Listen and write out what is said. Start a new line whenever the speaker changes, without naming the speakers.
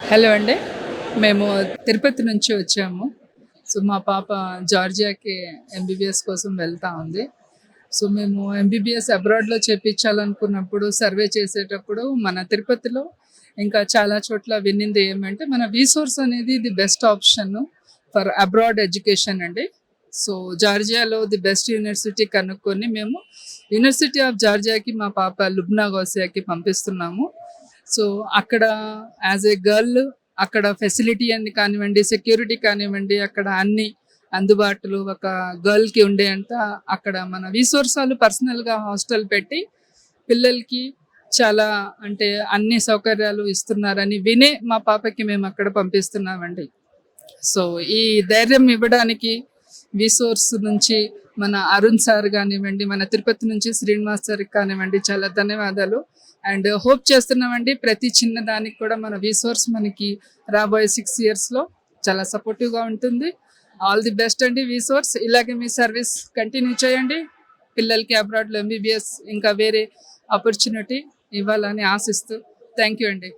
Hello అండి. మేము తిరుపతి నుంచి వచ్చాము. సో, మా పాప జార్జియాకి ఎంబీబీఎస్ కోసం వెళ్తా ఉంది. సో, మేము ఎంబీబీఎస్ అబ్రాడ్‌లో చేపించాలనుకున్నప్పుడు సర్వే చేసేటప్పుడు మన తిరుపతిలో ఇంకా చాలా చోట్ల వినింది ఏమంటే మన రీసోర్స్ అనేది the best option for abroad education అండి. సో, జార్జియాలో ది బెస్ట్ యూనివర్సిటీ కనుక్కొని మేము యూనివర్సిటీ ఆఫ్ జార్జియాకి మా పాప లుబ్నా గోసియాకి పంపిస్తున్నాము. సో, అక్కడ యాజ్ ఎ గర్ల్ అక్కడ ఫెసిలిటీ అని కానివ్వండి, సెక్యూరిటీ కానివ్వండి, అక్కడ అన్ని అందుబాటులో ఒక గర్ల్‌కి ఉండేంత అక్కడ మన రిసోర్స్ వాళ్ళు పర్సనల్‌గా హాస్టల్ పెట్టి పిల్లలకి చాలా అంటే అన్ని సౌకర్యాలు ఇస్తున్నారని వినే మా పాపకి మేము అక్కడ పంపిస్తున్నామండి. సో, ఈ ధైర్యం ఇవ్వడానికి విసోర్స్ నుంచి మన అరుణ్ సార్ గానివ్వండి, మన తిరుపతి నుంచి శ్రీనివాస్ సార్‌కి కానివ్వండి చాలా ధన్యవాదాలు. అండ్ హోప్ చేస్తున్నామండి ప్రతి చిన్న దానికి కూడా మన విసోర్స్ మనకి రాబోయే 6 ఇయర్స్‌లో చాలా సపోర్టివ్‌గా ఉంటుంది. ఆల్ ది బెస్ట్ అండి విసోర్స్. ఇలాగే మీ సర్వీస్ కంటిన్యూ చేయండి. పిల్లలకి అబ్రాడ్‌లో ఎంబీబీఎస్ ఇంకా వేరే ఆపర్చునిటీ ఇవ్వాలని ఆశిస్తూ థ్యాంక్ యూ అండి.